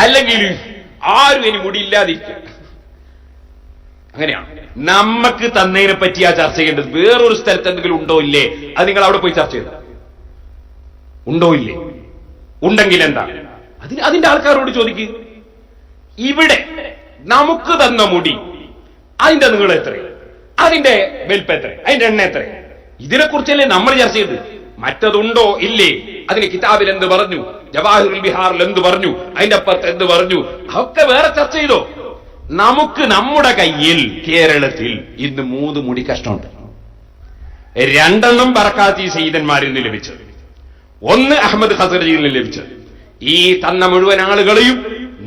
അല്ലെങ്കിൽ ആരും ഇനി മുടിയില്ലാതിരിക്കുക. അങ്ങനെയാണ് നമുക്ക് തന്നതിനെ പറ്റിയാ ചർച്ച ചെയ്യേണ്ടത്. വേറൊരു സ്ഥലത്ത് എന്തെങ്കിലും ഉണ്ടോ ഇല്ലേ, അത് നിങ്ങൾ അവിടെ പോയി ചർച്ച ചെയ്ത ഉണ്ടോ ഇല്ലേ, ഉണ്ടെങ്കിൽ എന്താ അതിന്റെ ആൾക്കാരോട് ചോദിക്കുക. ഇവിടെ നമുക്ക് തന്ന മുടി അതിന്റെ നീളം എത്ര, അതിന്റെ വലിപ്പം എത്ര, അതിന്റെ എണ്ണ എത്ര, ഇതിനെക്കുറിച്ചല്ലേ നമ്മൾ ചർച്ച ചെയ്ത്. മറ്റതുണ്ടോ ഇല്ലേ, അതിന് കിതാബിൽ എന്ത് പറഞ്ഞു, ജവാഹിറുൽ ബിഹാറിൽ എന്ത് പറഞ്ഞു, അതിന്റെ അപ്പുറത്ത് എന്ത് പറഞ്ഞു, അതൊക്കെ വേറെ ചർച്ച ചെയ്തോ. നമുക്ക് നമ്മുടെ കയ്യിൽ കേരളത്തിൽ ഇന്ന് 3 മുടി കഷ്ണമുണ്ട്. 2 ബറക്കാത്തി സയ്യിദന്മാരിൽ നിന്ന് ലഭിച്ചത്, 1 അഹമ്മദ് ഖസറജിയിൽ നിന്ന് ലഭിച്ചത്. ഈ തന്ന മുഴുവൻ ആളുകളെയും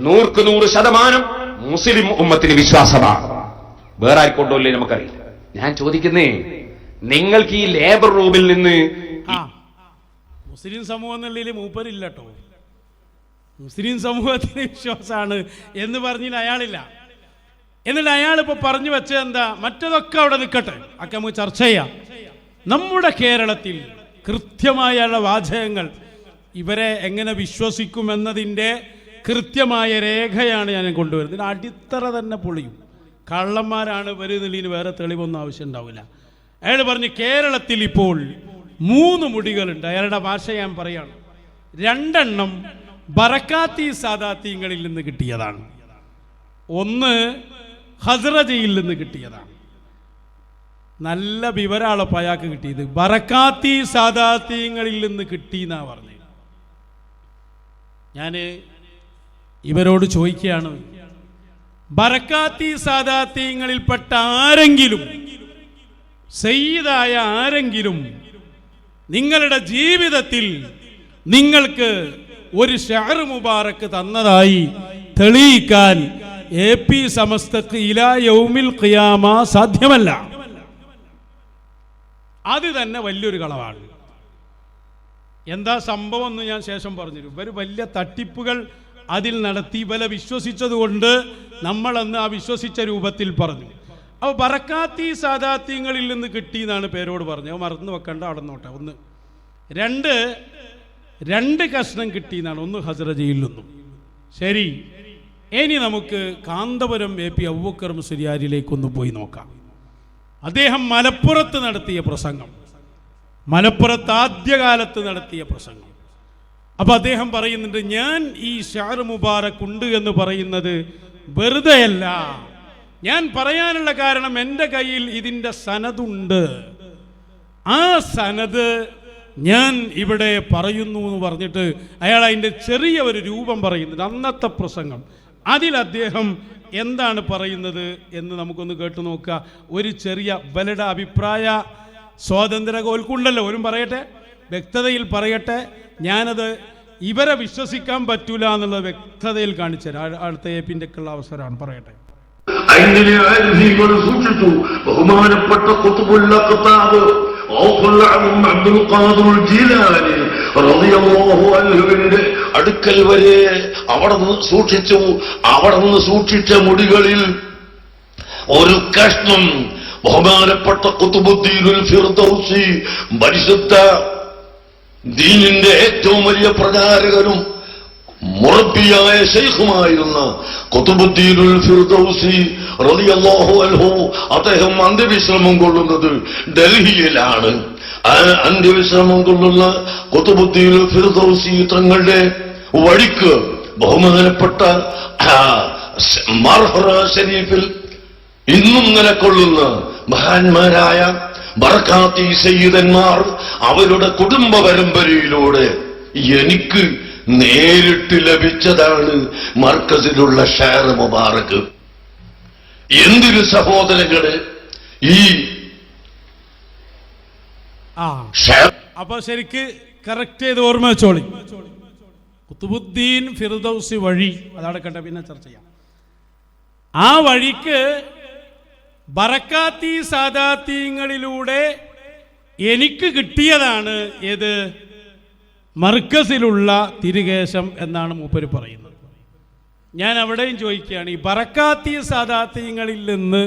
100% മുസ്ലിം ഉമ്മത്തിന് വിശ്വാസമാണ്. വേറെ ആർക്കൊണ്ടോ ഇല്ലേ നമുക്കറിയില്ല. ഞാൻ ചോദിക്കുന്നേ, നിങ്ങൾക്ക് ഈ ലേബർ റൂമിൽ നിന്ന് മുസ്ലിം സമൂഹം എന്നുള്ളതിൽ മൂപ്പരില്ല കേട്ടോ. മുസ്ലിം സമൂഹത്തിന് വിശ്വാസമാണ് എന്ന് പറഞ്ഞില്ല അയാളില്ല. എന്നിട്ട് അയാളിപ്പോ പറഞ്ഞു വെച്ചത് എന്താ, മറ്റതൊക്കെ അവിടെ നിൽക്കട്ടെ, ഒക്കെ നമുക്ക് ചർച്ച ചെയ്യാം. നമ്മുടെ കേരളത്തിൽ കൃത്യമായുള്ള വാചകങ്ങൾ ഇവരെ എങ്ങനെ വിശ്വസിക്കുമെന്നതിൻ്റെ കൃത്യമായ രേഖയാണ് ഞാൻ കൊണ്ടുവരുന്നത്. ഇതിന് അടിത്തറ തന്നെ പൊളിയും. കള്ളന്മാരാണ് വരുന്നതിന് വേറെ തെളിവൊന്നും ആവശ്യം ഉണ്ടാവില്ല. അയാൾ പറഞ്ഞു കേരളത്തിൽ ഇപ്പോൾ 3 മുടികളുണ്ട്. അയാളുടെ ഭാഷ ഞാൻ പറയാണ്. 2 ബറക്കാത്തി സാദാത്യങ്ങളിൽ നിന്ന് കിട്ടിയതാണ്, 1 ഖസ്റജിയിൽ നിന്ന് കിട്ടിയതാണ്. നല്ല വിവരമാണ് അയാൾക്ക് കിട്ടിയത്. ബറക്കാത്തി സാദാത്യങ്ങളിൽ നിന്ന് കിട്ടിയെന്നാ പറഞ്ഞു. ഞാൻ ഇവരോട് ചോദിക്കുകയാണ്, ബറക്കാത്തി സാദാത്യങ്ങളിൽപ്പെട്ട ആരെങ്കിലും, സയ്യിദായ ആരെങ്കിലും നിങ്ങളുടെ ജീവിതത്തിൽ നിങ്ങൾക്ക് ഒരു ഷഅർ മുബാറക്ക് തന്നതായി തെളിയിക്കാൻ AP സമസ്തക്ക് ഇലാ യൗമിൽ ഖിയാമ സാധ്യമല്ല. അത് തന്നെ വലിയൊരു കളവാണ്. എന്താ സംഭവം എന്ന് ഞാൻ ശേഷം പറഞ്ഞുതരും. ഇവർ വലിയ തട്ടിപ്പുകൾ അതിൽ നടത്തി ഇവരെ വിശ്വസിച്ചതുകൊണ്ട് നമ്മളന്ന് ആ വിശ്വസിച്ച രൂപത്തിൽ പറഞ്ഞു. അപ്പോൾ ബറക്കാത്തി സാദാത്യങ്ങളിൽ നിന്ന് കിട്ടിയെന്നാണ് പേരോട് പറഞ്ഞത്. മറന്നു വെക്കണ്ട, അവിടെ നോട്ടെ. 1 2 കഷ്ണം കിട്ടിയെന്നാണ്, 1 ഖസ്റജിയിൽ നിന്നും. ശരി, ഇനി നമുക്ക് കാന്തപുരം AP അബൂബക്കർ മുസ്ലിയാരിലേക്കൊന്ന് പോയി നോക്കാം. അദ്ദേഹം മലപ്പുറത്ത് നടത്തിയ പ്രസംഗം, മലപ്പുറത്ത് ആദ്യകാലത്ത് നടത്തിയ പ്രസംഗം. അപ്പൊ അദ്ദേഹം പറയുന്നുണ്ട്, ഞാൻ ഈ ഷഅർ മുബാറക് ഉണ്ട് എന്ന് പറയുന്നത് വെറുതെയല്ല. ഞാൻ പറയാനുള്ള കാരണം എൻ്റെ കയ്യിൽ ഇതിൻ്റെ സനദുണ്ട്. ആ സനദ് ഞാൻ ഇവിടെ പറയുന്നു എന്ന് പറഞ്ഞിട്ട് അയാൾ അതിൻ്റെ ചെറിയ ഒരു രൂപം പറയുന്നുണ്ട്. അന്നത്തെ പ്രസംഗം അതിൽ അദ്ദേഹം എന്താണ് പറയുന്നത് എന്ന് നമുക്കൊന്ന് കേട്ടു നോക്കുക. ഒരു ചെറിയ വലയുടെ അഭിപ്രായ സ്വാതന്ത്ര്യ ഓൽക്കുണ്ടല്ലോ, ഒരു പറയട്ടെ, വ്യക്തതയിൽ പറയട്ടെ. ഞാനത് ഇവരെ വിശ്വസിക്കാൻ പറ്റൂല എന്നുള്ളത് വ്യക്തതയിൽ കാണിച്ചു തരാം. അടുത്ത ഏപ്പിൻ്റെ ഉള്ള അവസരമാണ്, പറയട്ടെ. ബഹുമാനപ്പെട്ട ഖുത്ബുൽ അഖ്താബ് അബ്ദുൽ ഖാദിർ ജീലാനി റളിയല്ലാഹു അൻഹുവിന്റെ അടുക്കൽ വരെ അവിടെ നിന്ന് സൂക്ഷിച്ച മുടികളിൽ ഒരു കഷ്ണം ബഹുമാനപ്പെട്ട ഖുത്ബുദ്ദീനുൽ ഫിർദൗസി, പരിശുദ്ധ ദീനിന്റെ ഏറ്റവും വലിയ പ്രചാരകനും മുറബ്ബിയായ ശൈഖുമായിരുന്ന ഖുത്ബുദ്ദീനുൽ ഫിർദൗസി റളിയല്ലാഹു അൻഹു, അദ്ദേഹം അന്ത്യവിശ്രമം കൊള്ളുന്നത് ഡൽഹിയിലാണ്. ആ അന്ത്യവിശ്രമം കൊള്ളുന്ന ഖുത്ബുദ്ദീനുൽ ഫിർദൗസി തങ്ങളുടെ വഴിക്ക് ബഹുമാനപ്പെട്ട മർഹറ ഷരീഫിൽ ഇന്നും നിലകൊള്ളുന്ന മഹാന്മാരായ ബറക്കാത്തി സയ്യിദന്മാർ അവരുടെ കുടുംബ പരമ്പരയിലൂടെ എനിക്ക് നേരിട്ട് ലഭിച്ചതാണ് മർക്കസിലുള്ള ഷഅർ മുബാറക്. എന്തൊരു സഹോദരങ്ങളെ, ഈ അപ്പൊ ശരിക്ക് കറക്റ്റ് ചെയ്ത് ഓർമ്മ വെച്ചോളി. ഖുത്ബുദ്ദീൻ ഫിർദൗസി വഴി അതടക്കട്ടെ, പിന്നെ ചർച്ച ചെയ്യാം. ആ വഴിക്ക് ബറക്കാത്തി സാദാത്യങ്ങളിലൂടെ എനിക്ക് കിട്ടിയതാണ് ഏത്, മർക്കസിലുള്ള തിരുകേശം എന്നാണ് മൂപ്പര് പറയുന്നത്. ഞാൻ അവിടെയും ചോദിക്കുകയാണ്, ഈ ബറക്കാത്തി സാദാത്യങ്ങളിൽ നിന്ന്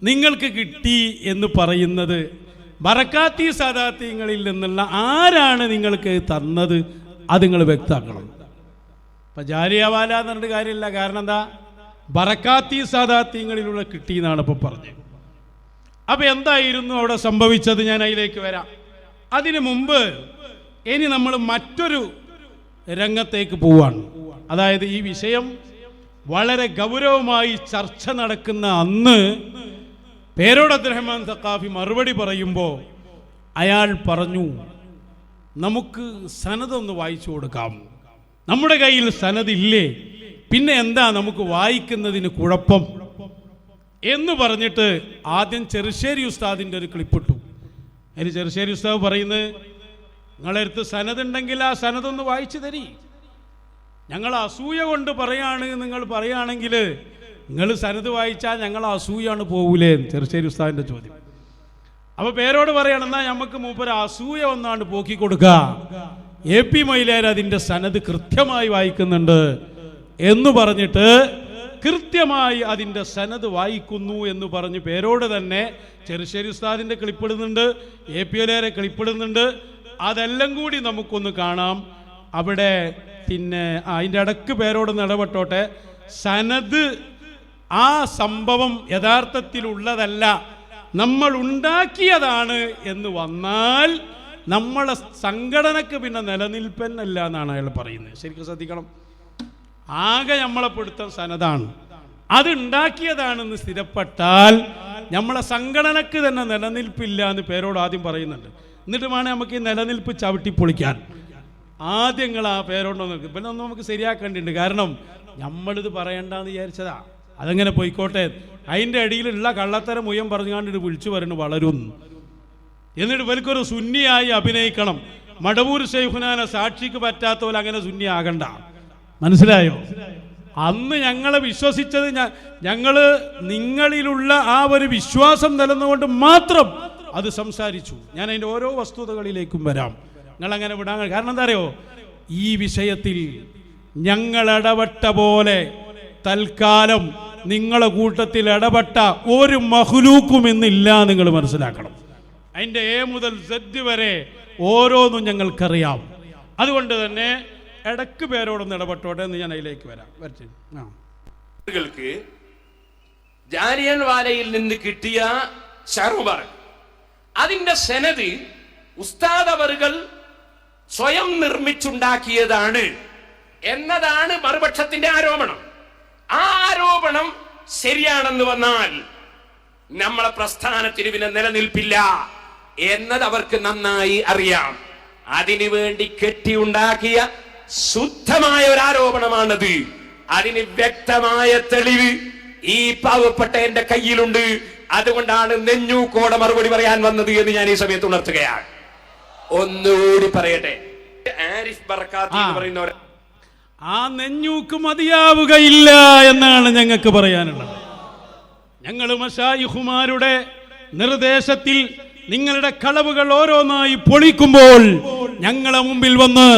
നിങ്ങൾക്ക് കിട്ടി എന്ന് പറയുന്നത് ബറക്കാത്തി സാദാത്യങ്ങളിൽ നിന്നുള്ള ആരാണ് നിങ്ങൾക്ക് തന്നത്? അത് നിങ്ങൾ വ്യക്തമാക്കണം. അപ്പം ജാലിയവാല എന്ന് പറഞ്ഞിട്ട് കാര്യമില്ല. കാരണം എന്താ, ബറക്കാത്തി സാദാത്യങ്ങളിലൂടെ കിട്ടിയെന്നാണ് ഇപ്പോൾ പറഞ്ഞത്. അപ്പം എന്തായിരുന്നു അവിടെ സംഭവിച്ചത്, ഞാൻ അതിലേക്ക് വരാം. അതിനു മുമ്പ് ഇനി നമ്മൾ മറ്റൊരു രംഗത്തേക്ക് പോവാണ്. അതായത് ഈ വിഷയം വളരെ ഗൗരവമായി ചർച്ച നടക്കുന്ന അന്ന് പേരോട് അബ്ദുറഹ്മാൻ സഖാഫി മറുപടി പറയുമ്പോൾ അയാൾ പറഞ്ഞു, നമുക്ക് സനദൊന്ന് വായിച്ചു കൊടുക്കാം. നമ്മുടെ കയ്യിൽ സനദില്ലേ, പിന്നെ എന്താ നമുക്ക് വായിക്കുന്നതിന് കുഴപ്പം എന്ന് പറഞ്ഞിട്ട് ആദ്യം ചെറുശ്ശേരി ഉസ്താദിൻ്റെ ഒരു ക്ലിപ്പിട്ടു. അതിന് ചെറുശ്ശേരി ഉസ്താദ് പറയുന്നത്, നിങ്ങളടുത്ത് സനദുണ്ടെങ്കിൽ ആ സനദൊന്ന് വായിച്ചു തരി. ഞങ്ങൾ അസൂയ കൊണ്ട് പറയാണ് നിങ്ങൾ പറയുകയാണെങ്കിൽ നിങ്ങൾ സനദ് വായിച്ചാൽ ഞങ്ങൾ അസൂയാണ് പോകൂലേ? ചെറുശ്ശേരി ഉസ്താദിൻ്റെ ചോദ്യം. അപ്പോൾ പേരോട് പറയണമെന്നാൽ നമുക്ക് മൂപ്പര് അസൂയ ഒന്നാണ്ട് പോക്കി കൊടുക്കുക. AP മൊയ്ലാർ അതിൻ്റെ സനദ് കൃത്യമായി വായിക്കുന്നുണ്ട് എന്ന് പറഞ്ഞിട്ട് കൃത്യമായി അതിൻ്റെ സനദ് വായിക്കുന്നു എന്ന് പറഞ്ഞ് പേരോട് തന്നെ ചെറുശ്ശേരി ഉസ്താദിൻ്റെ ക്ലിപ്പിടുന്നുണ്ട്, AP മൊയ്ലാരെ ക്ലിപ്പിടുന്നുണ്ട്. അതെല്ലാം കൂടി നമുക്കൊന്ന് കാണാം. അവിടെ പിന്നെ അതിൻ്റെ ഇടക്ക് പേരോട് ഇടപെട്ടോട്ടെ. സനദ് ആ സംഭവം യഥാർത്ഥത്തിലുള്ളതല്ല, നമ്മൾ ഉണ്ടാക്കിയതാണ് എന്ന് വന്നാൽ നമ്മളെ സംഘടനക്ക് പിന്നെ നിലനിൽപ്പന്നല്ല എന്നാണ് അയാൾ പറയുന്നത്. ശരിക്കും ശ്രദ്ധിക്കണം. ആകെ നമ്മളെ പിടുത്തം സനദാണ്, അത് ഉണ്ടാക്കിയതാണെന്ന് സ്ഥിരപ്പെട്ടാൽ നമ്മളെ സംഘടനക്ക് തന്നെ നിലനിൽപ്പില്ല എന്ന് പേരോട് ആദ്യം പറയുന്നുണ്ട്. എന്നിട്ട് വേണേൽ നമുക്ക് ഈ നിലനിൽപ്പ് ചവിട്ടി പൊളിക്കാൻ. ആദ്യം നിങ്ങൾ ആ പേരോണ്ടോ നോക്കും. പിന്നെ ഒന്നും നമുക്ക് ശരിയാക്കേണ്ടിണ്ട്. കാരണം നമ്മളിത് പറയണ്ടെന്ന് വിചാരിച്ചതാ, അതങ്ങനെ പോയിക്കോട്ടെ. അതിൻ്റെ അടിയിലുള്ള കള്ളത്തരം മുഴുവൻ പറഞ്ഞുകൊണ്ട് വിളിച്ചു പറയുന്നു വളരും. എന്നിട്ട് ഇവർക്കൊരു സുന്നിയായി അഭിനയിക്കണം. മടവൂർ ശൈഖുനാനെ സാക്ഷിക്ക് പറ്റാത്ത പോലെ അങ്ങനെ സുന്നി ആകണ്ട. മനസ്സിലായോ? അന്ന് ഞങ്ങളെ വിശ്വസിച്ചത് ഞങ്ങൾ നിങ്ങളിലുള്ള ആ ഒരു വിശ്വാസം നിലനിന്നുകൊണ്ട് മാത്രം അത് സംസാരിച്ചു. ഞാൻ അതിൻ്റെ ഓരോ വസ്തുതകളിലേക്കും വരാം. നിങ്ങളങ്ങനെ വിടാൻ കാരണം എന്താ അറിയോ, ഈ വിഷയത്തിൽ ഞങ്ങൾ ഇടപെട്ട പോലെ തൽക്കാലം നിങ്ങളെ കൂട്ടത്തിൽ ഇടപെട്ട ഒരു മഹ്ലൂക്കും ഇന്നില്ല. നിങ്ങൾ മനസ്സിലാക്കണം. അതിൻ്റെ A മുതൽ Z വരെ ഓരോന്നും ഞങ്ങൾക്കറിയാം. അതുകൊണ്ട് തന്നെ ഇടക്ക് പേരോടൊന്ന് ഇടപെട്ടോട്ടെ എന്ന് ഞാൻ അതിലേക്ക് വരാം. ജാലിയൻ വാലയിൽ നിന്ന് കിട്ടിയ ഷർമുബാർ അതിന്റെ സനദ് ഉസ്താദ് അവറുകൾ സ്വയം നിർമ്മിച്ചുണ്ടാക്കിയതാണ് എന്നതാണ് മറുപക്ഷത്തിന്റെ ആരോപണം. ആ ആരോപണം ശരിയാണെന്ന് വന്നാൽ നമ്മളെ പ്രസ്ഥാനത്തിന് പിന്നെ നിലനിൽപ്പില്ല എന്നത് അവർക്ക് നന്നായി അറിയാം. അതിനു വേണ്ടി കെട്ടിയുണ്ടാക്കിയ ശുദ്ധമായ ഒരു ആരോപണമാണത്. അതിന് വ്യക്തമായ തെളിവ് ഈ പാവപ്പെട്ട എന്റെ കയ്യിലുണ്ട്. അതുകൊണ്ടാണ് നെഞ്ഞൂക്കോടെ മറുപടി പറയാൻ വന്നത് എന്ന് ഞാൻ ഈ സമയത്ത് ഉണർത്തുകയാണ്. ഒന്നുകൂടി പറയട്ടെ, ആരിഫ് ബറക്കാത്തി എന്ന് പറയുന്നവർ ആ നെഞ്ഞൂക്ക് മതിയാവുകയില്ല എന്നാണ് ഞങ്ങൾക്ക് പറയാനുള്ളത്. ഞങ്ങൾ മശായിഖുമാരുടെ നിർദ്ദേശത്തിൽ നിങ്ങളുടെ കളവുകൾ ഓരോന്നായി പൊളിക്കുമ്പോൾ ഞങ്ങളെ മുമ്പിൽ വന്ന്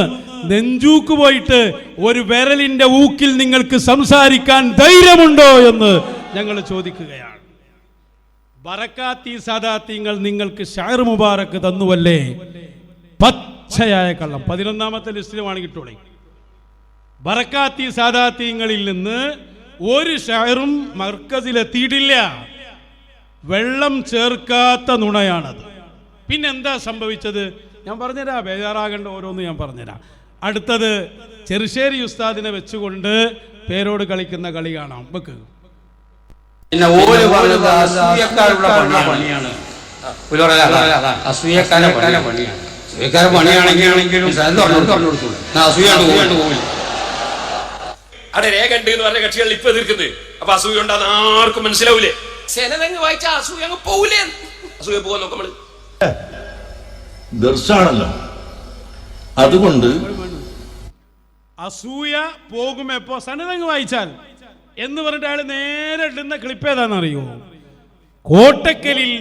നെഞ്ചൂക്ക് പോയിട്ട് ഒരു വിരലിന്റെ ഊക്കിൽ നിങ്ങൾക്ക് സംസാരിക്കാൻ ധൈര്യമുണ്ടോ എന്ന് ഞങ്ങൾ ചോദിക്കുകയാണ്. ബറക്കാത്തി സാദാത്യങ്ങൾ നിങ്ങൾക്ക് ഷാർ മുബാറക്ക് തന്നുവല്ലേ? പച്ചയായ കള്ളം. 11ാമത്തെ ലിസ്റ്റിലുമാണ് കിട്ടോളെ. ബറക്കാത്തി സാദാത്യങ്ങളിൽ നിന്ന് ഒരു ഷാറും മർക്കസിലെത്തിയിട്ടില്ല. വെള്ളം ചേർക്കാത്ത നുണയാണത്. പിന്നെന്താ സംഭവിച്ചത് ഞാൻ പറഞ്ഞുതരാം. ബേജാറാകേണ്ട ഓരോന്ന് ഞാൻ പറഞ്ഞുതരാം. അടുത്തത് ചെറുശ്ശേരി ഉസ്താദിനെ വെച്ചുകൊണ്ട് പേരോട് കളിക്കുന്ന കളി കാണാം. വെക്ക്. പിന്നെ ഓര് പറഞ്ഞത് അസൂയക്കാരുടെ പണിയാണ്. അസൂയക്കാരെ പണിയാണ്. അസൂയക്കാരെ പണിയാണെങ്കിലും അസൂയാണ്ട് പോകില്ല. അവിടെ രേഖ ഉണ്ട് എന്ന് പറഞ്ഞ കക്ഷികൾ ഇപ്പൊ എതിർക്കുന്നത്. അപ്പൊ അസൂയ ഉണ്ടാകുന്ന ആർക്കും മനസ്സിലാവൂലേ? സെനതങ്ങ് വായിച്ചാൽ അസൂയ അങ്ങ് പോകൂലേ? അസൂയ പോകാൻ നോക്കാം നമ്മള്. ദർശാണല്ലോ. അതുകൊണ്ട് അസൂയ പോകും എപ്പോ സനതങ്ങ് വായിച്ചാൽ എന്ന് പറഞ്ഞിട്ട് അയാൾ നേരെ ഇടുന്ന ക്ലിപ്പ് ഏതാണെന്നറിയോ? കോട്ടക്കലിൽ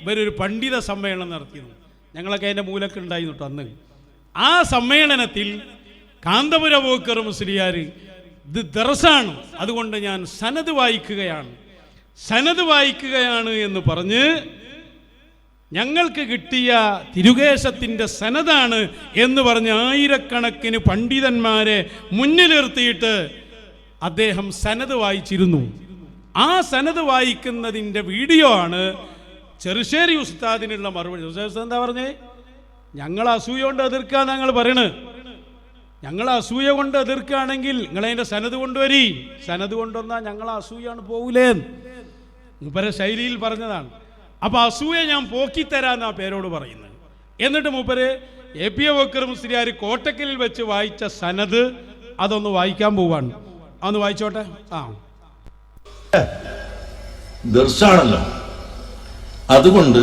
ഇവരൊരു പണ്ഡിത സമ്മേളനം നടത്തിയിരുന്നു. ഞങ്ങളൊക്കെ അതിൻ്റെ മൂലക്ക് ഉണ്ടായിരുന്നു അന്ന്. ആ സമ്മേളനത്തിൽ കാന്തപുര പോക്കർ മുസ്ലിയാർ ഇത് ദർസാണ്, അതുകൊണ്ട് ഞാൻ സനദ് വായിക്കുകയാണ് എന്ന് പറഞ്ഞ് ഞങ്ങൾക്ക് കിട്ടിയ തിരുകേശത്തിൻ്റെ സനതാണ് എന്ന് പറഞ്ഞ് ആയിരക്കണക്കിന് പണ്ഡിതന്മാരെ മുന്നിൽ നിർത്തിയിട്ട് അദ്ദേഹം സനത് വായിച്ചിരുന്നു. ആ സനത് വായിക്കുന്നതിൻ്റെ വീഡിയോ ആണ് ചെറുശ്ശേരി ഉസ്താദിനുള്ള മറുപടി. ഉസ്താദ് എന്താ പറഞ്ഞേ? ഞങ്ങൾ അസൂയ കൊണ്ട് എതിർക്കുക ഞങ്ങൾ പറയണത്. ഞങ്ങൾ അസൂയ കൊണ്ട് എതിർക്കുകയാണെങ്കിൽ നിങ്ങളതിൻ്റെ സനത് കൊണ്ടുവരി. സനത് കൊണ്ടുവന്നാൽ ഞങ്ങൾ അസൂയാണ് പോകൂലേ മൂപ്പരെ ശൈലിയിൽ പറഞ്ഞതാണ്. അപ്പോൾ അസൂയ ഞാൻ പോക്കിത്തരാന്നാ പേരോട് പറയുന്നത്. എന്നിട്ട് മൂപ്പര് APA ബക്കർ മുസ്ലിയാർ കോട്ടക്കലിൽ വെച്ച് വായിച്ച സനത് അതൊന്ന് വായിക്കാൻ പോവാണ്. അതൊന്ന് വായിച്ചോട്ടെ. ദർശാണല്ലോ. അതുകൊണ്ട്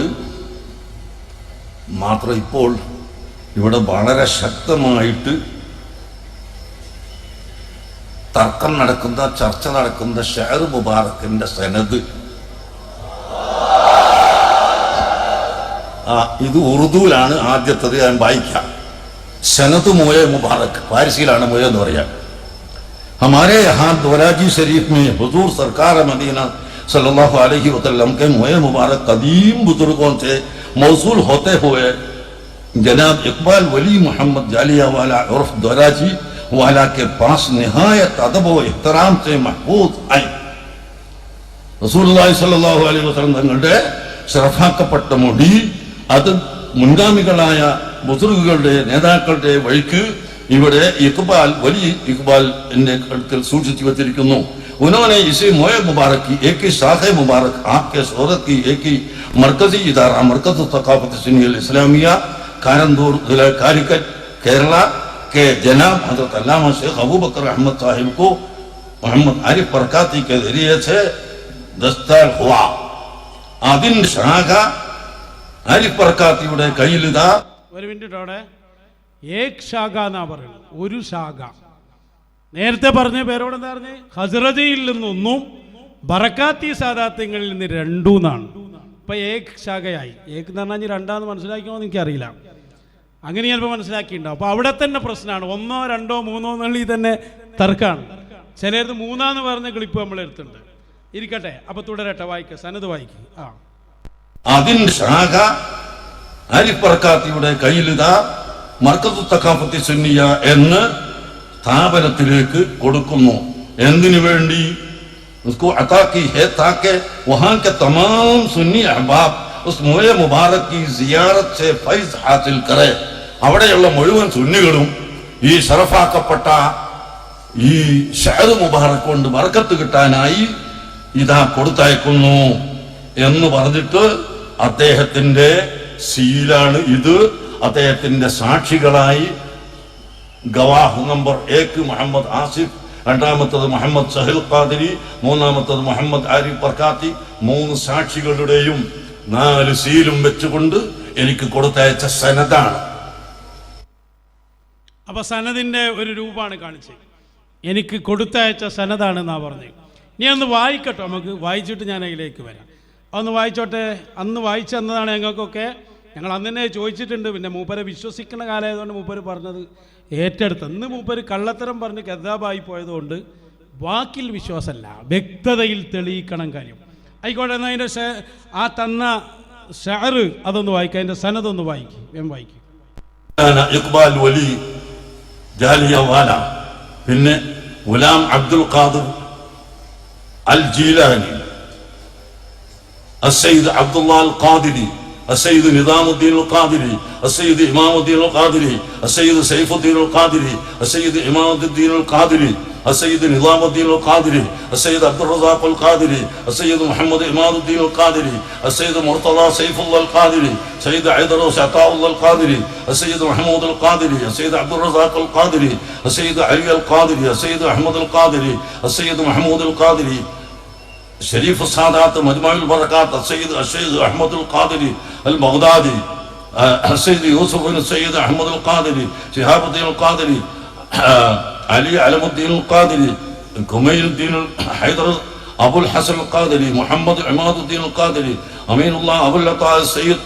മാത്രം ഇപ്പോൾ ഇവിടെ വളരെ ശക്തമായിട്ട് തർക്കം നടക്കുന്ന, ചർച്ച നടക്കുന്ന ഷഅർ മുബാറക്കിന്റെ സനദ്, ഇത് ഉറുദുവിലാണ് ആദ്യത്തത്. ഞാൻ വായിക്കാം. സനദ് മോയ മുബാറക്, പാരിസിയിലാണ് മോയ എന്ന് പറയാം. हमारे यहाँ दोराजी शरीफ में हुजूर सरकार मदीना सल्लल्लाहु अलैहि वसल्लम के मोए मुबारक कदीम बुजुर्गों से मौसूल होते हुए जनाब इकबाल वली मोहम्मद जालिया वाला उर्फ दोराजी वाला के पास निहायत अदब व इहतराम से महफूज आए. റസൂലുള്ളാഹി സ്വല്ലല്ലാഹു അലൈഹി വസല്ലം തങ്ങളുടെ ശറഫാക്കപ്പെട്ട മുടി അത് മുൻഗാമികളായ ബുസുർഗുകളുടെ നേതാക്കളുടെ വഴിക്ക് ഇവിടെ ഇഖ്ബാൽ വലിയ ഇഖ്ബാൽ എന്റെ അടുക്കൽ സൂക്ഷിച്ചു വെച്ചിരിക്കുന്നു. उन्होंने इसे मोए मुबारक की एक ही शाखे मुबारक आपके शोहरत की एक ही मरकजी इदारा मरकज सकाफत सुन्नी इस्लामिया कारंदूर जिला कारिकट केरला के जनाब हजरत अल्लामा शेख अबू बकर अहमद साहिब को मोहम्मद आरिफ बरकाती के जरिए से दस्तार हुआ. അതിൻ ശാഖ ആരിഫ് ബർക്കാത്തിയുടെ കയ്യിലിതാ. ഒരു മിനിറ്റ് അവിടെ ഏക് ശാഖ എന്നാ പറയുന്നത്, ഒരു ശാഖ. നേരത്തെ പറഞ്ഞ പേരോട് എന്താ പറഞ്ഞത്? ഹസ്രജയിൽ നിന്നൊന്നും ബറക്കാത്തി സാദാത്യങ്ങളിൽ നിന്ന് രണ്ടൂന്നാണ്. ഇപ്പൊ ഏക് ശാഖയായി. ഏക് എന്ന് പറഞ്ഞാൽ രണ്ടാന്ന് മനസ്സിലാക്കിയോ എന്ന് എനിക്കറിയില്ല. അങ്ങനെ ചിലപ്പോൾ മനസ്സിലാക്കിയിട്ടുണ്ടാവും. അപ്പോൾ അവിടെ തന്നെ പ്രശ്നമാണ്. 1, 2, 3 എന്നുള്ളിൽ തന്നെ തർക്കമാണ്. ചിലത് 3 പറഞ്ഞ ക്ലിപ്പ് നമ്മൾ എടുത്തിട്ടുണ്ട്. ഇരിക്കട്ടെ, അപ്പൊ തുടരട്ടെ. വായിക്കുക, സനത് വായിക്കുക. അതിൻ ശാഖ ആരിഫ് ബർക്കാത്തിയുടെ കയ്യിലിതാ മർക്കസ് തഖാഫത്തി സുന്നിയ എന്ന് സ്ഥാപനത്തിലേക്ക് കൊടുക്കുന്നു. എന്തിനു വേണ്ടി? उसको अता की है ताकि वहां के तमाम सुन्नी अहबाब उस मोए मुबारक की जियारत से फैज हासिल करे. അവിടെയുള്ള മുഴുവൻ സുന്നികളും ഈ ശറഫാക്കപ്പെട്ട ഈ ഷഅർ മുബാറക് കൊണ്ട് ബർക്കത്ത് കിട്ടാനായി ഇതാ കൊടുത്തയക്കുന്നു എന്ന് പറഞ്ഞിട്ട് അദ്ദേഹത്തിന്റെ സീലാണ് ഇത്. അദ്ദേഹത്തിന്റെ സാക്ഷികളായി ഗവാഹ് നമ്പർ 1 മുഹമ്മദ് ആസിഫ്, 2ാമത്തത് മുഹമ്മദ് സഹിൽ ഖാദിരി, 3ാമത്തത് മുഹമ്മദ് ആരിഫ് ബർക്കാത്തി, 3 സാക്ഷികളുടെയും 4 സീലും വെച്ചുകൊണ്ട് എനിക്ക് കൊടുത്തയച്ച സനദാണ്. അപ്പൊ സനദിന്റെ ഒരു രൂപമാണ് കാണിച്ചത്. എനിക്ക് കൊടുത്തയച്ച സനദാണെന്നാ പറഞ്ഞത്. ഇനി ഒന്ന് വായിക്കട്ടോ, നമുക്ക് വായിച്ചിട്ട് ഞാൻ അതിലേക്ക് വരാം. അതൊന്ന് വായിച്ചോട്ടെ. അന്ന് വായിച്ചു തന്നതാണ് ഞങ്ങൾക്കൊക്കെ. ഞങ്ങൾ അന്ന് തന്നെ ചോദിച്ചിട്ടുണ്ട്. പിന്നെ മൂപ്പരെ വിശ്വസിക്കുന്ന കാലമായതുകൊണ്ട് മൂപ്പര് പറഞ്ഞത് ഏറ്റെടുത്ത്. അന്ന് മൂപ്പര് കള്ളത്തരം പറഞ്ഞ് കദ്ദാബായി പോയതുകൊണ്ട് വാക്കിൽ വിശ്വാസമല്ല, വ്യക്തതയിൽ തെളിയിക്കണം കാര്യം. ആയിക്കോട്ടെ, എന്നാൽ അതിൻ്റെ ആ തന്ന ഷഅർ അതൊന്ന് വായിക്കുക. അതിൻ്റെ സനദൊന്ന് വായിക്കും, വേം വായിക്കും. ഇഖ്ബാൽ വലി ജാലിയ വാല, പിന്നെ ഗുലാം അബ്ദുൽ ഖാദിർ അൽ ജീലാനി, السيد عبد الله القادري، السيد نظام الدين القادري، السيد إمام الدين القادري، السيد سيف الدين القادري، السيد إمام الدين القادري، السيد نظام الدين القادري، السيد عبد الرزاق القادري، السيد محمد إمام الدين القادري، السيد مرتضى سيف الله القادري، السيد عيدروس عطاء الله القادري، السيد محمود القادري، السيد عبد الرزاق القادري، السيد علي القادري، السيد أحمد القادري، السيد محمود القادري، شريف السادات مجمع البركات، السيد الشيخ أحمد القادري البغدادي، السيد يوسف بن السيد أحمد القادري، شهاب الدين القادري، علي علم الدين القادري، كميل الدين حيدر أبو الحسن القادري، محمد عماد الدين القادري، أمين الله أبو العطاء السيد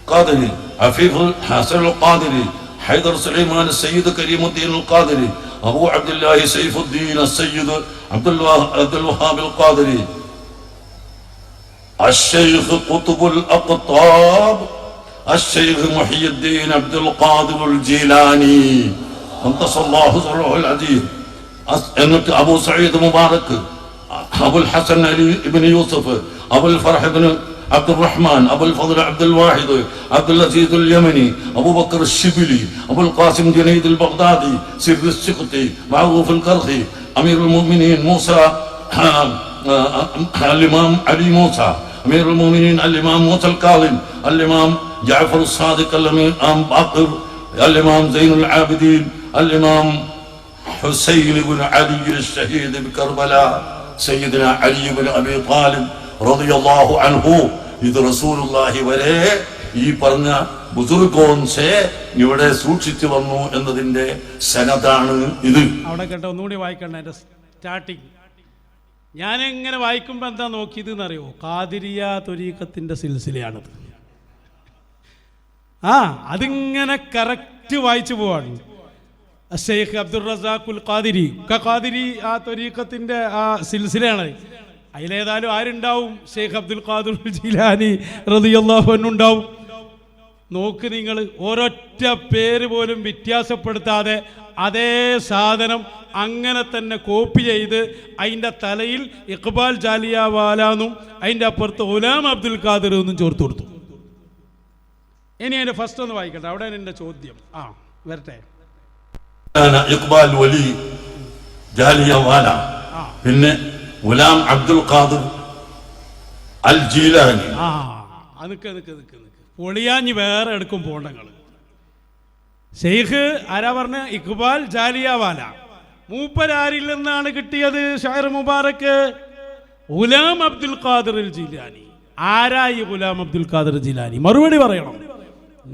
القادري، عفيف الحسن القادري، حيدر سليمان السيد كريم الدين القادري، أبو عبد الله سيف الدين السيد عبد الوهاب القادري، الشيخ قطب الأقطاب الشيخ محي الدين عبد القادر الجيلاني قدس الله سره العزيز. എന്നിട്ട് അബൂ സഈദ് മുബാറക്, അബുൽ ഹസൻ അലി ഇബ്നു യൂസഫ്, അബുൽ ഫർഹ് ഇബ്നു അബ്ദുർ റഹ്മാൻ, അബുൽ ഫദ്ൽ അബ്ദുൽ വാഹിദ്, അബ്ദുൽ അസീസ് അൽ യമനി, അബൂബക്കർ അശ്ശിബിലി, അബുൽ ഖാസിം ജുനൈദ് അൽ ബഗ്ദാദി, സിർ അശ്ശിഖ്തി, മഅറൂഫ് അൽ ഖർഖി, അമീറുൽ മുഅ്മിനീൻ മൂസ الإمام علي موسى، أمير المؤمنين الإمام موسى الكاظم، الإمام جعفر الصادق، الإمام باقر، الإمام زين العابدين، الإمام حسين بن علي الشهيد بكربلاء، سيدنا علي بن أبي طالب رضي الله عنه. ഇത് റസൂലുള്ളാഹി വരെ ഈ പറഞ്ഞ ബുസുർഗോൻസെ ഇവിടെ സൂക്ഷിച്ചു വന്നു എന്നതിന്റെ സനദാണ് ഇത്. അവിടെ കേട്ടോ, ഒന്നുകൂടി വായിക്കണ്ട. എൻ്റെ സ്റ്റാർട്ടിങ് ഞാനെങ്ങനെ വായിക്കുമ്പോൾ എന്താ നോക്കിയതെന്ന് അറിയോ? ഖാദിരിയ ത്വരീഖത്തിൻ്റെ സിൽസിലയാണത്. അതിങ്ങനെ കറക്റ്റ് വായിച്ചു പോവാണ്. ഷെയ്ഖ് അബ്ദുർ റസാഖുൽ ഖാദിരി ഖാദിരി ആ ത്വരീഖത്തിൻ്റെ ആ സിൽസിലയാണ്. അതിലേതായാലും ആരുണ്ടാവും? ഷെയ്ഖ് അബ്ദുൽ ഖാദിർ ജീലാനി റളിയല്ലാഹു അൻഹു ഉണ്ടാവും. നോക്ക് നിങ്ങൾ, ഒരൊറ്റ പേര് പോലും വ്യത്യാസപ്പെടുത്താതെ അതേ സാധനം അങ്ങനെ തന്നെ കോപ്പി ചെയ്ത് അതിൻ്റെ തലയിൽ ഇഖ്ബാൽ ജാലിയവാലാന്നും അതിൻ്റെ അപ്പുറത്ത് ഗുലാം അബ്ദുൽ ഖാദിർ എന്നും ചേർത്ത് കൊടുത്തു. ഇനി അതിൻ്റെ ഫസ്റ്റ് ഒന്ന് വായിക്കട്ടെ, അവിടെയാണ് എൻ്റെ ചോദ്യം. വരട്ടെ. ഇഖ്ബാൽ വലി ജാലിയവാല, പിന്നെ ഗുലാം അബ്ദുൽ ഖാദിർ അൽ ജീലാനി. നിക്ക് പൊളിയാഞ്ഞ് വേറെ എടുക്കും പോണ്ടങ്ങൾ. ഷെയ്ഖ് ആരാ പറഞ്ഞ? ഇഖ്ബാൽ ജാലിയവാല. മൂപ്പരാരിൽ നിന്നാണ് കിട്ടിയത് ഷായർ മുബാറക്ക്? ഗുലാം അബ്ദുൽ ഖാദിർ ജീലാനി. ആരായി ഗുലാം അബ്ദുൽ ഖാദിർ ജീലാനി? മറുപടി പറയണം.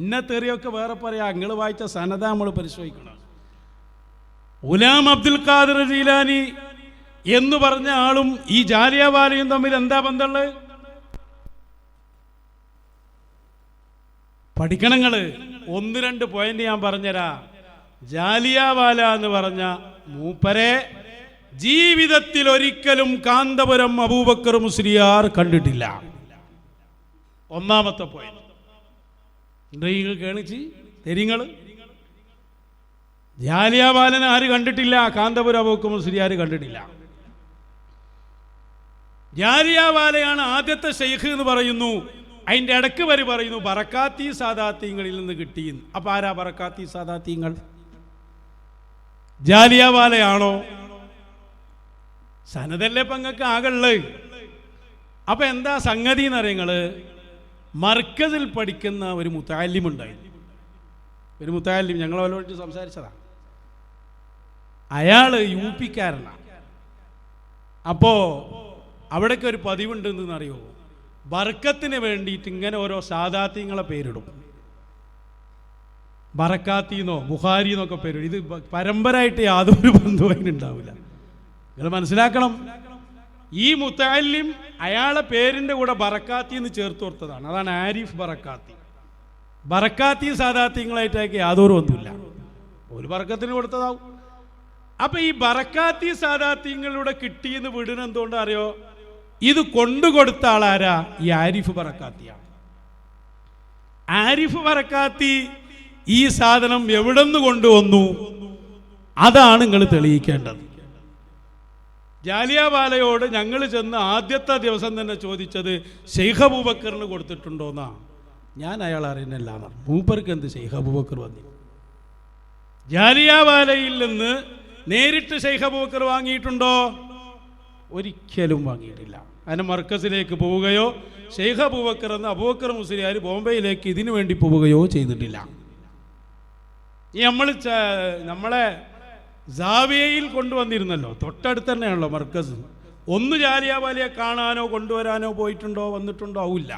ഇന്ന തെറിയൊക്കെ വേറെ പറയാം, നിങ്ങൾ വായിച്ച സനദ നമ്മൾ പരിശോധിക്കണം. ഗുലാം അബ്ദുൽ ഖാദിർ ജീലാനി എന്ന് പറഞ്ഞ ആളും ഈ ജാലിയവാലയും തമ്മിൽ എന്താ ബന്ധമുള്ളത്? പഠിക്കണങ്ങള്. 1-2 പോയിന്റ് ഞാൻ പറഞ്ഞുതരാ. ജാലിയവാല എന്ന് പറഞ്ഞ മൂപ്പരെ ജീവിതത്തിൽ ഒരിക്കലും കാന്തപുരം അബൂബക്കർ മുസ്ലിയാർ കണ്ടിട്ടില്ല. ഒന്നാമത്തെ പോയിന്റ്. കേണിച്ച് തെരിങ്ങള് ജാലിയവാലനെ ആര് കണ്ടിട്ടില്ല? കാന്തപുരം അബൂബക്കർ മുസ്ലിയാർ കണ്ടിട്ടില്ല. ജാലിയവാലയാണ് ആദ്യത്തെ ഷെയ്ഖ് എന്ന് പറയുന്നു. അതിൻ്റെ ഇടയ്ക്ക് വരെ പറയുന്നു ബറക്കാത്തി സാദാത്യങ്ങളിൽ നിന്ന് കിട്ടിയെന്ന്. അപ്പം ആരാ ബറക്കാത്തി സാദാത്യങ്ങൾ? ജാലിയവാലയാണോ? സനദല്ലേ പങ്കക്ക് ആകളുള്ളത്. അപ്പം എന്താ സംഗതി എന്നറിയങ്ങള്? മർക്കസിൽ പഠിക്കുന്ന ഒരു മുത്തഅല്ലിം ഉണ്ടായിരുന്നു. ഒരു മുത്തഅല്ലിം ഞങ്ങൾ അവരോട് സംസാരിച്ചതാ. അയാൾ യുപിക്കാരനാണ്. അപ്പോൾ അവിടേക്ക് ഒരു പതിവുണ്ടെന്ന് അറിയോ? ബർക്കത്തിന് വേണ്ടിയിട്ട് ഇങ്ങനെ ഓരോ സാദാത്യങ്ങളെ പേരിടും. ബറക്കാത്തിന്നോ ബുഖാരി എന്നൊക്കെ പേരിടും. ഇത് പരമ്പരയായിട്ട് യാതൊരു ബന്ധവും അതിനുണ്ടാവില്ല. നിങ്ങൾ മനസ്സിലാക്കണം. ഈ മുത്തഅല്ലിം അയാളെ പേരിൻ്റെ കൂടെ ബറക്കാത്തി എന്ന് ചേർത്ത് കൊടുത്തതാണ്. അതാണ് ആരിഫ് ബറക്കാത്തി. ബറക്കാത്തി സാദാത്യങ്ങളായിട്ടൊക്കെ യാതൊരു ബന്ധമില്ല. ഒരു ബറക്കത്തിന് കൊടുത്തതാവും. അപ്പം ഈ ബറക്കാത്തി സാദാത്യങ്ങളിലൂടെ കിട്ടിയെന്ന് വിടുന്ന എന്തുകൊണ്ടാ അറിയോ? ഇത് കൊണ്ടുകൊടുത്ത ആളാരാ? ഈ ആരിഫ് ബറക്കാത്തിയാണ്. ആരിഫ് ബറക്കാത്തി ഈ സാധനം എവിടെ നിന്ന് കൊണ്ടുവന്നു? അതാണ് നിങ്ങൾ തെളിയിക്കേണ്ടത്. ജാലിയവാലയോട് ഞങ്ങൾ ചെന്ന് ആദ്യത്തെ ദിവസം തന്നെ ചോദിച്ചത് ഷെയ്ഖ് അബൂബക്കറിന് കൊടുത്തിട്ടുണ്ടോന്നാ. ഞാൻ അയാൾ അറിയുന്നില്ല. മൂപ്പർക്ക് എന്ത് ഷെയ്ഖ് അബൂബക്കർ വന്നി? ജാലിയവാലയിൽ നിന്ന് നേരിട്ട് ഷെയ്ഖ് അബൂബക്കർ വാങ്ങിയിട്ടുണ്ടോ? ഒരിക്കലും വാങ്ങിയിട്ടില്ല. അതിന് മർക്കസിലേക്ക് പോവുകയോ ഷെയ്ഖ് അബൂബക്കർ എന്ന അബൂബക്കർ മുസ്ലിയാർ ബോംബെയിലേക്ക് ഇതിനു വേണ്ടി പോവുകയോ ചെയ്തിട്ടില്ല. ഈ നമ്മളെ സാവിയയിൽ കൊണ്ടുവന്നിരുന്നല്ലോ, തൊട്ടടുത്ത് തന്നെയാണല്ലോ മർക്കസ്. ഒന്ന് ജാലിയവാലയെ കാണാനോ കൊണ്ടുവരാനോ പോയിട്ടുണ്ടോ, വന്നിട്ടുണ്ടോ? ആവില്ല.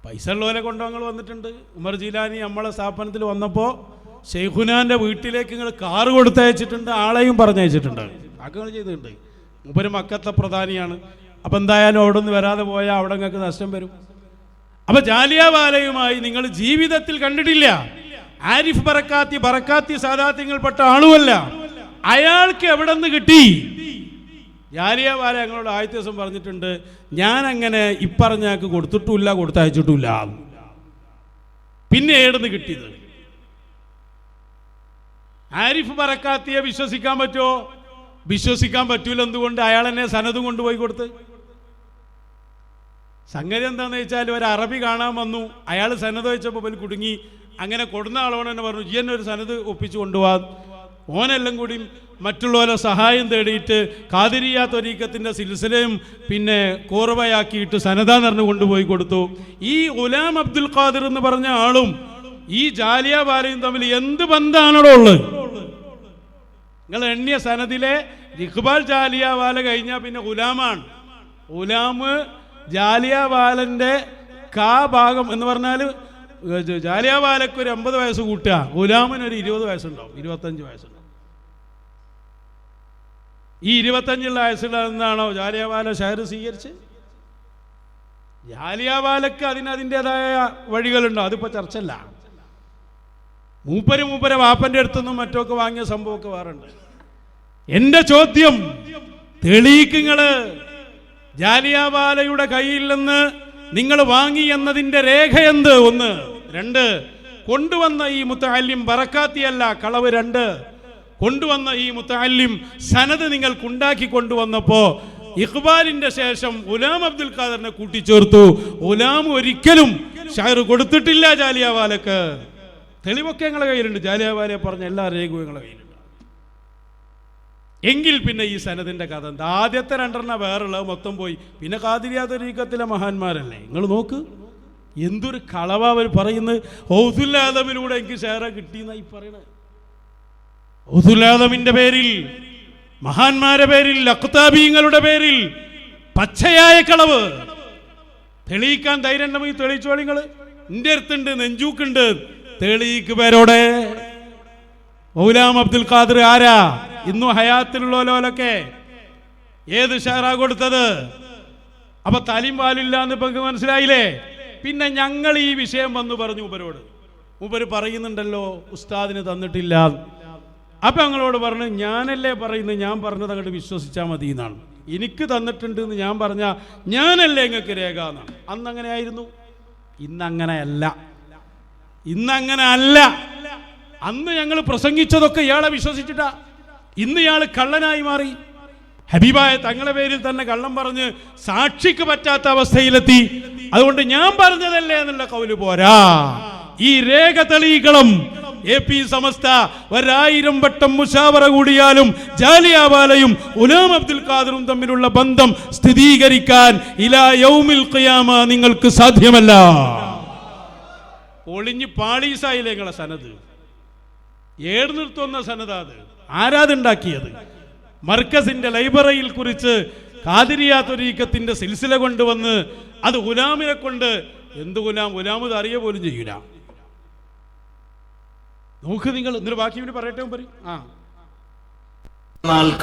പൈസ ഉള്ളവരെ കൊണ്ടോ നിങ്ങൾ വന്നിട്ടുണ്ട്. ഉമർ ജീലാനി നമ്മളെ സ്ഥാപനത്തിൽ വന്നപ്പോൾ ഷെയ്ഖുനാൻ്റെ വീട്ടിലേക്ക് നിങ്ങൾ കാറ് കൊടുത്തയച്ചിട്ടുണ്ട്, ആളെയും പറഞ്ഞയച്ചിട്ടുണ്ട്. അതൊക്കെ നിങ്ങൾ ചെയ്തിട്ടുണ്ട്. മൂപ്പര് മക്കത്തെ പ്രധാനിയാണ്. അപ്പം എന്തായാലും അവിടെ നിന്ന് വരാതെ പോയാൽ അവിടെ നിങ്ങൾക്ക് നഷ്ടം വരും. അപ്പം ജാലിയവാലയുമായി നിങ്ങൾ ജീവിതത്തിൽ കണ്ടിട്ടില്ല. ആരിഫ് ബറക്കാത്തി സാദാത്യങ്ങൾപ്പെട്ട ആളുമല്ല. അയാൾക്ക് എവിടെ നിന്ന് കിട്ടി? ജാലിയവാല ഞങ്ങളോട് ആദ്യത്തെ ദിവസം പറഞ്ഞിട്ടുണ്ട്, ഞാൻ അങ്ങനെ ഇപ്പറഞ്ഞാക്ക് കൊടുത്തിട്ടുമില്ല, കൊടുത്തയച്ചിട്ടുമില്ല. പിന്നെ ഏടുന്ന് കിട്ടിയത്? ആരിഫ് ബറക്കാത്തിയെ വിശ്വസിക്കാൻ പറ്റുമോ? വിശ്വസിക്കാൻ പറ്റൂല. എന്തുകൊണ്ട്? അയാൾ എന്നെ സനദും കൊണ്ടുപോയി കൊടുത്ത്. സംഗതി എന്താണെന്ന് വെച്ചാൽ ഒരു അറബി കാണാൻ വന്നു, അയാൾ സനദ് വെച്ചപ്പോൾ പോലും കുടുങ്ങി. അങ്ങനെ കൊടുന്ന ആളോട് തന്നെ പറഞ്ഞു, ഈ എന്നെ ഒരു സനദ് ഒപ്പിച്ചു കൊണ്ടുപോകാൻ. ഓനെല്ലാം കൂടി മറ്റുള്ളവരെ സഹായം തേടിയിട്ട് ഖാദിരിയ ത്വരീഖത്തിൻ്റെ സിൽസിലയും പിന്നെ കോർവയാക്കിയിട്ട് സനദാന്ന് പറഞ്ഞ് കൊണ്ടുപോയി കൊടുത്തു. ഈ ഗുലാം അബ്ദുൽ ഖാദിർ എന്ന് പറഞ്ഞ ആളും ഈ ജാലിയവാലയും തമ്മിൽ എന്ത് ബന്ധമാണോ ഉള്ളത്? നിങ്ങൾ എണ്ണിയ സനദിലെ ഇഖ്ബാൽ ജാലിയവാല കഴിഞ്ഞാൽ പിന്നെ ഗുലാമാണ്. ഗുലാം ജാലിയവാലൻ്റെ കാ ഭാഗം എന്ന് പറഞ്ഞാൽ ജാലിയവാലയ്ക്ക് ഒരു 80 വയസ്സ് കൂട്ടുക, ഗുലാമിന് ഒരു 20 വയസ്സുണ്ടാവും, 25 വയസ്സുണ്ടാവും. ഈ 25 വയസ്സിലാണെന്നാണോ ജാലിയവാല ഷഹർ സ്വീകരിച്ച്? ജാലിയവാലയ്ക്ക് അതിൻ്റെതായ വഴികളുണ്ടോ? അതിപ്പോൾ ചർച്ചല്ല. മൂപ്പരെ വാപ്പൻ്റെ അടുത്തുനിന്നും മറ്റൊക്കെ വാങ്ങിയ സംഭവമൊക്കെ വേറുണ്ട്. എൻ്റെ ചോദ്യം, തെളിയിക്കുങ്ങള് ജാലിയവാലയുടെ കയ്യിൽ നിന്ന് നിങ്ങൾ വാങ്ങി എന്നതിൻ്റെ രേഖ എന്ത്? 1. 2, കൊണ്ടുവന്ന ഈ മുത്തഅല്ലിം ബറക്കാത്തിയല്ല കളവ്. 2, കൊണ്ടുവന്ന ഈ മുത്തഅല്ലിം സനദ് നിങ്ങൾക്കുണ്ടാക്കി കൊണ്ടുവന്നപ്പോൾ ഇഖ്ബാലിന്റെ ശേഷം ഗുലാം അബ്ദുൽ ഖാദറിനെ കൂട്ടിച്ചേർത്തു. ഗുലാം ഒരിക്കലും ഷഹർ കൊടുത്തിട്ടില്ല ജാലിയവാലക്ക്. തെളിവൊക്കെ ഞങ്ങളുടെ കയ്യിലുണ്ട്. ജാലിയവാലയെ പറഞ്ഞ എല്ലാ രേഖയും ഞങ്ങളുടെ കയ്യിലുണ്ട്. എങ്കിൽ പിന്നെ ഈ സനദിന്റെ കഥ എന്താ? ആദ്യത്തെ 2 വേറുള്ളത് മൊത്തം പോയി. പിന്നെ ഖാദിരിയ ത്വരീഖത്തിലെ മഹാന്മാരല്ലേ, നിങ്ങൾ നോക്ക് എന്തൊരു കളവാ അവർ പറയുന്നത്. ഔസുൽ ആദമിലൂടെ എനിക്ക് ഷെയർ കിട്ടിയെന്നായി പറയണത്. ഔസുൽ ആദമിന്റെ പേരിൽ, മഹാന്മാരുടെ പേരിൽ, അഖ്താബീങ്ങളുടെ പേരിൽ പച്ചയായ കളവ് തെളിയിക്കാൻ ധൈര്യം ഉണ്ടെങ്കിൽ തെളിയിച്ചോളിങ്ങൾ. എൻ്റെ അടുത്തുണ്ട്, നെഞ്ചൂക്കുണ്ട്, തെളിയിക്ക് പേരോടെ. ഗുലാം അബ്ദുൽ ഖാദിർ ആരാ? ഇന്നും ഹയാത്തിലുള്ളോലൊക്കെ ഏത് ഷെയറാ കൊടുത്തത്? അപ്പൊ തലിം പാലില്ല എന്ന് ഇപ്പൊ മനസ്സിലായില്ലേ? പിന്നെ ഞങ്ങൾ ഈ വിഷയം വന്നു പറഞ്ഞു മൂപ്പരോട്. മൂപ്പര് പറയുന്നുണ്ടല്ലോ ഉസ്താദിന് തന്നിട്ടില്ല. അപ്പൊ ഞങ്ങളോട് പറഞ്ഞു, ഞാനല്ലേ പറയുന്നത്, ഞാൻ പറഞ്ഞത് അങ്ങോട്ട് വിശ്വസിച്ചാൽ മതി എന്നാണ്. എനിക്ക് തന്നിട്ടുണ്ട് എന്ന് ഞാൻ പറഞ്ഞ ഞാനല്ലേ നിങ്ങൾക്ക് രേഖ എന്നാണ്. അന്നങ്ങനെ ആയിരുന്നു. ഇന്നങ്ങനെ അല്ല. അന്ന് ഞങ്ങൾ പ്രസംഗിച്ചതൊക്കെ ഇയാളെ വിശ്വസിച്ചിട്ടാ. ഇന്ന് ഇയാൾ കള്ളനായി മാറി. ഹബീബായ തങ്ങളുടെ പേരിൽ തന്നെ കള്ളം പറഞ്ഞ് സാക്ഷിക്ക് പറ്റാത്ത അവസ്ഥയിലെത്തി. അതുകൊണ്ട് ഞാൻ പറഞ്ഞതല്ലേ എന്നുള്ള കൗല് പോരാ, ഈ രേഖ തെളിയിക്കണം. AP സമസ്ത 1000 വട്ടം മുശാവറ കൂടിയാലും ജാലിയവാലയും ഗുലാം അബ്ദുൽ ഖാദിറും തമ്മിലുള്ള ബന്ധം സ്ഥിരീകരിക്കാൻ ഇലാ യൗമിൽ ഖിയാമ നിങ്ങൾക്ക് സാധ്യമല്ല. ഒളിഞ്ഞ് പാളീസായില്ലേ നിങ്ങളെ സനദ്? ഏട് നിർത്തുന്ന സനദാത് ആരാതുണ്ടാക്കിയത്? മർക്കസിന്റെ ലൈബ്രറിയിൽ കുറിച്ച് ഖാദിരിയ ത്വരീഖത്തിന്റെ സിൽസില കൊണ്ടുവന്ന് അത് ഗുലാമിനെ കൊണ്ട്, എന്ത് ഗുലാം ഇത് അറിയ പോലും ചെയ്യൂല. നോക്ക് നിങ്ങൾ. എന്നിട്ട് ബാക്കി ഇവര് പറയട്ടെ.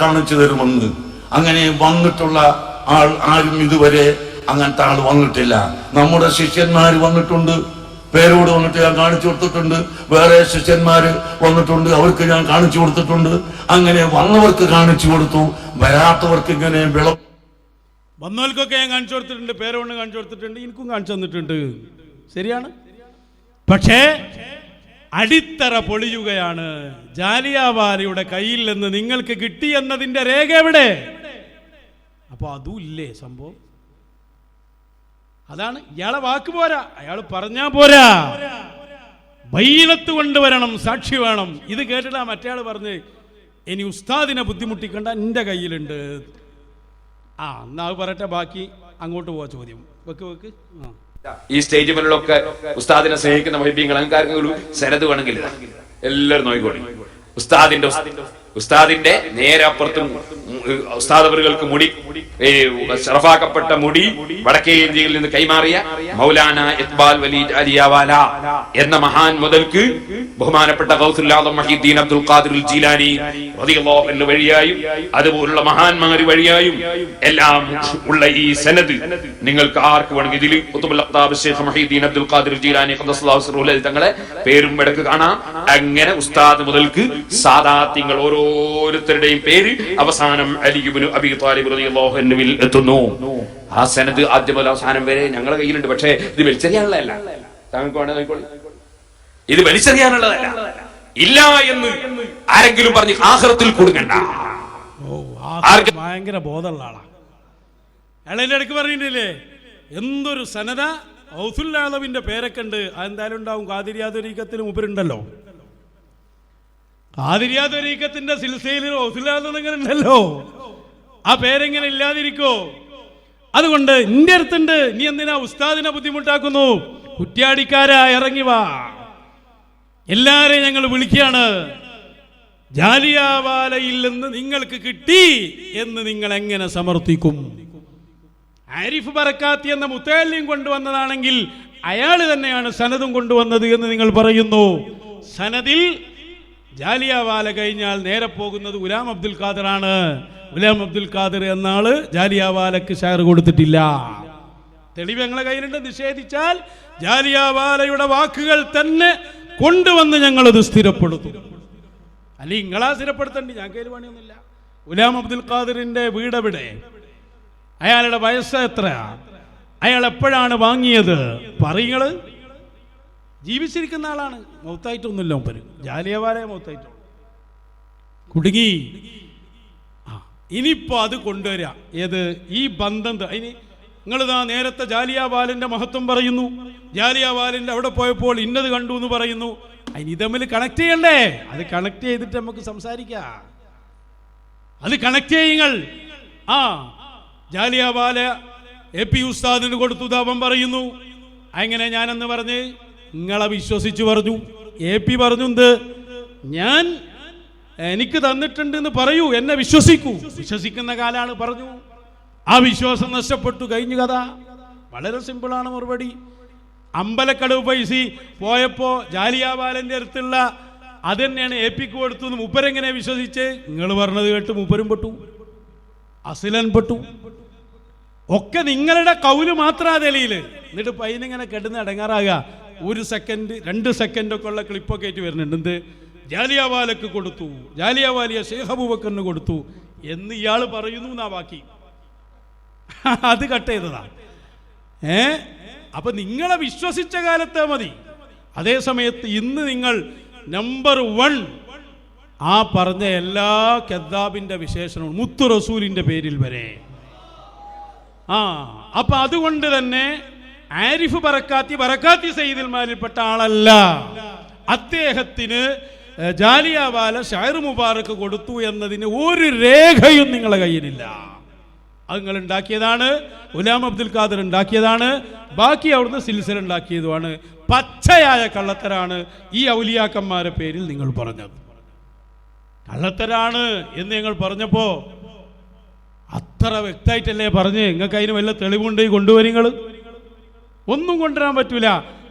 കാണിച്ചു തരുമെന്ന് അങ്ങനെ വന്നിട്ടുള്ള ആൾ ആരും ഇതുവരെ അങ്ങനത്തെ ആൾ വന്നിട്ടില്ല. നമ്മുടെ ശിഷ്യന്മാർ വന്നിട്ടുണ്ട്, പേരോട് വന്നിട്ട് ഞാൻ കാണിച്ചു കൊടുത്തിട്ടുണ്ട്. വേറെ ശിഷ്യന്മാര് വന്നിട്ടുണ്ട്, അവർക്ക് ഞാൻ കാണിച്ചു കൊടുത്തിട്ടുണ്ട്. അങ്ങനെ വന്നവർക്ക് കാണിച്ചു കൊടുത്തു, വരാത്തവർക്ക് ഇങ്ങനെ വന്നവർക്കൊക്കെ ഞാൻ കാണിച്ചു കൊടുത്തിട്ടുണ്ട്, പേരോട് കാണിച്ചു കൊടുത്തിട്ടുണ്ട്, എനിക്കും കാണിച്ചു തന്നിട്ടുണ്ട്. ശരിയാണ്. പക്ഷേ അടിത്തറ പൊളിയുകയാണ്. ജാലിയവാലയുടെ കയ്യിൽ നിന്ന് നിങ്ങൾക്ക് കിട്ടി എന്നതിന്റെ രേഖ എവിടെ? അപ്പൊ അതും ഇല്ലേ സംഭവം? അതാണ് ഇയാളെ വാക്ക് പോരാ, അയാൾ പറഞ്ഞാ പോരാ, ബൈനത്ത് കൊണ്ടുവരണം, സാക്ഷി വേണം. ഇത് കേട്ടിട്ടാ മറ്റേ ആൾ പറഞ്ഞ്, ഇനി ഉസ്താദിനെ ബുദ്ധിമുട്ടിക്കണ്ട, എൻ്റെ കയ്യിലുണ്ട്. എന്നാ അത് പറയട്ടെ, ബാക്കി അങ്ങോട്ട് പോവാ. ചോദ്യം വെക്ക്. ഈ സ്റ്റേജ് മുന്നിലൊക്കെ ഉസ്താദിനെ സ്നേഹിക്കുന്ന മഹിബീങ്ങൾ അഹങ്കാരങ്ങളും സനദ് വേണമെങ്കിൽ എല്ലാവരും നോക്കിക്കോളി. ഉസ്താദിന്റെ നേരെ അപ്പുറത്തും ഉസ്താദവറുകൾക്ക് മുടി, ഷറഫാക്കപ്പെട്ട മുടി വടക്കേ ഇന്ത്യയിൽ നിന്ന് കൈമാറിയ മൗലാന ഇഖ്ബാൽ വലി ജാലിയവാല എന്ന മഹാൻ മുതൽക്ക് ബഹുമാനപ്പെട്ട ഗൗസുൽ ആദം മുഹീദ്ദീൻ അബ്ദുൽ ഖാദിർ ജീലാനി റളിയല്ലാഹു അൻഹു വഴിയായും അതുപോലുള്ള മഹാന്മാർ വഴിയായും എല്ലാം ഉള്ള ഈ സനദ് നിങ്ങൾക്ക് ആർക്ക് വേണമെങ്കിൽ ഇതിൽ ഖുതുബുൽ അഖ്താബ് ശൈഖ് മുഹീദ്ദീൻ അബ്ദുൽ ഖാദിർ ജീലാനി ഖദ്ദസല്ലാഹു സിർറഹു തങ്ങളെ പേരും ഇടക്ക് കാണാം. അങ്ങനെ ഉസ്താദ് മുതൽക്ക് സാദാത്യങ്ങൾ ഓരോരുത്തരുടെയും പേര് അവസാനം അവസാനം അലി ഇബ്നു അബീ ത്വാലിബ് റളിയല്ലാഹു അൻഹുവിൽ എത്തുന്നു. ആ സനദ് ആദ്യം മുതൽ അവസാനം വരെ ഞങ്ങളുടെ കയ്യിലുണ്ട്. പക്ഷേ ഇത് വലിച്ചെറിയാനുള്ളതല്ല. താങ്കൾക്ക് വേണമെങ്കിൽ ഇത് വലിച്ചെറിയാനുള്ളതല്ല. ഇല്ല എന്ന് ആരെങ്കിലും പറഞ്ഞ് ആഖിറത്തിൽ കൊടുക്കണ്ട. ഭയങ്കര ബോധമുള്ള ആളാ. അയാളെന്റെ ഇടയ്ക്ക് പറഞ്ഞിട്ടില്ലേ, എന്തൊരു സനദ ഔസുല്ലാദവിന്റെ പേരൊക്കെ ഉണ്ട്. അതെന്തായാലും ഉണ്ടാവും. ഖാദിരിയാ ത്വരീഖത്തിൽ മൂപ്പരുണ്ടല്ലോ. ഖാദിരിയാ ത്വരീഖത്തിന്റെ സിൽസിലയിൽ ഔസുല്ലാദ് ഇങ്ങനെ ഉണ്ടല്ലോ. ആ പേരെങ്ങനെ ഇല്ലാതിരിക്കോ? അതുകൊണ്ട് നിന്റെ അടുത്തുണ്ട്, നീ എന്തിനാ ഉസ്താദിനെ ബുദ്ധിമുട്ടാക്കുന്നു? കുറ്റ്യാടിക്കാരാ, ഇറങ്ങി വാ. എല്ലാരെയും ഞങ്ങൾ വിളിക്കുകയാണ്. ജാലിയാവാലയിൽ നിന്ന് നിങ്ങൾക്ക് കിട്ടി എന്ന് നിങ്ങൾ എങ്ങനെ സമർത്ഥിക്കും? ആരിഫ് ബറക്കാത്തി എന്ന മുത്തല്ലിം കൊണ്ടുവന്നതാണെങ്കിൽ അയാൾ തന്നെയാണ് സനദും കൊണ്ടുവന്നത് എന്ന് നിങ്ങൾ പറയുന്നു. സനദിൽ ജാലിയാവാല കഴിഞ്ഞാൽ നേരെ പോകുന്നത് ഗുലാം അബ്ദുൽ ഖാദറാണ്. ഗുലാം അബ്ദുൽ ഖാദർ എന്ന ആള് ജാലിയാവാലക്ക് ഷെയർ കൊടുത്തിട്ടില്ല. തെളിവ് ഞങ്ങളെ കയ്യിലുണ്ട്. നിഷേധിച്ചാൽ ജാലിയാവാലയുടെ വാക്കുകൾ തന്നെ കൊണ്ടുവന്ന് ഞങ്ങളത് സ്ഥിരപ്പെടുത്തും. അല്ലെങ്കിൽ നിങ്ങളാ സ്ഥിരപ്പെടുത്തണ്ടി, ഞാൻ കയ്യിൽ പണിയൊന്നുമില്ല. ഗുലാം അബ്ദുൽ ഖാദറിന്റെ വീടെവിടെ? അയാളുടെ വയസ്സ് എത്രയാ? അയാൾ എപ്പോഴാണ് വാങ്ങിയത്? പറയുങ്ങള്. ജീവിച്ചിരിക്കുന്ന ആളാണ്, മൗത്തായിട്ടൊന്നുമില്ല. മുമ്പര് ജാലിയവാലയെ മൗത്തായിട്ടുള്ളൂ. കുടുങ്ങി. ഇനിയിപ്പോ അത് കൊണ്ടുവരാ. ഏത് ഈ ബന്ധം? ഇനി നിങ്ങളിതാ നേരത്തെ ജാലിയാവാലിന്റെ മഹത്വം പറയുന്നു. ജാലിയാവാലിന്റെ അവിടെ പോയപ്പോൾ ഇന്നത് കണ്ടു എന്ന് പറയുന്നു. അതിന് തമ്മിൽ കണക്ട് ചെയ്യണ്ടേ? അത് കണക്ട് ചെയ്തിട്ട് നമുക്ക് സംസാരിക്കാം. അത് കണക്ട് ചെയ്യുങ്ങൾ. ജാലിയാവാല AP ഉസ്താദിന് കൊടുത്തു. അവൻ പറയുന്നു അങ്ങനെ ഞാനെന്ന് പറഞ്ഞ് നിങ്ങളെ വിശ്വസിച്ചു പറഞ്ഞു. AP പറഞ്ഞു, എന്ത് ഞാൻ എനിക്ക് തന്നിട്ടുണ്ട് എന്ന് പറയൂ, എന്നെ വിശ്വസിക്കൂ. വിശ്വസിക്കുന്ന കാലാണ് പറഞ്ഞു. ആ വിശ്വാസം നഷ്ടപ്പെട്ടു, കഴിഞ്ഞു കഥ. വളരെ സിമ്പിളാണ് മറുപടി. അമ്പലക്കടവ് പൈസ പോയപ്പോ ജാലിയാവാലന്റെ അടുത്തുള്ള അത് തന്നെയാണ് AP-ക്ക് കൊടുത്തു. മൂപ്പരെങ്ങനെ വിശ്വസിച്ച്? നിങ്ങൾ പറഞ്ഞത് കേട്ട് മൂപ്പരും പെട്ടു, അസിലൻ പെട്ടു. ഒക്കെ നിങ്ങളുടെ കൗല് മാത്രം ആ തെളിയില്. എന്നിട്ട് പയ്യനിങ്ങനെ കിടന്ന് അടങ്ങാറാകുക. 1 സെക്കൻഡ് 2 സെക്കൻഡ് ഒക്കെ ഉള്ള ക്ലിപ്പൊക്കെ ആയിട്ട് വരുന്നുണ്ട്. എന്ത് ജാലിയാവാലക്ക് കൊടുത്തു, ജാലിയാവാലിയ ശൈഖ് അബൂബക്കറിന് കൊടുത്തു എന്ന് ഇയാൾ പറയുന്നു എന്നാ ബാക്കി. അത് കട്ട് ചെയ്തതാ. അപ്പൊ നിങ്ങളെ വിശ്വസിച്ച കാലത്തെ മതി. അതേ സമയത്ത് ഇന്ന് നിങ്ങൾ നമ്പർ 1 ആ പറഞ്ഞ എല്ലാ കദ്ദാബിന്റെ വിശേഷണവും മുത്തു റസൂലിന്റെ പേരിൽ വരെ. അപ്പൊ അതുകൊണ്ട് തന്നെ ആരിഫ് ബറക്കാത്തി സയ്യിദുൽമാലിൽപ്പെട്ട ആളല്ല. അദ്ദേഹത്തിന് ജാലിയാവാല ഷായർ മുബാറക്ക് കൊടുത്തു എന്നതിന് ഒരു രേഖയും നിങ്ങളെ കയ്യിലില്ല. അത് നിങ്ങൾ ഉണ്ടാക്കിയതാണ്. ഗുലാം അബ്ദുൽ ഖാദർ ഉണ്ടാക്കിയതാണ്. ബാക്കി അവിടുന്ന് സിൽസില ഉണ്ടാക്കിയതുമാണ്. പച്ചയായ കള്ളത്തരാണ് ഈ ഔലിയാക്കന്മാരെ പേരിൽ നിങ്ങൾ പറഞ്ഞത്. കള്ളത്തരാണ് എന്ന് ഞങ്ങൾ പറഞ്ഞപ്പോ അത്ര വ്യക്തമായിട്ടല്ലേ പറഞ്ഞ്. നിങ്ങൾക്ക് അതിന് വല്ല തെളിവുണ്ടെങ്കിൽ കൊണ്ടുവരിങ്ങൾ. ഒന്നും കൊണ്ടുവരാൻ പറ്റൂല.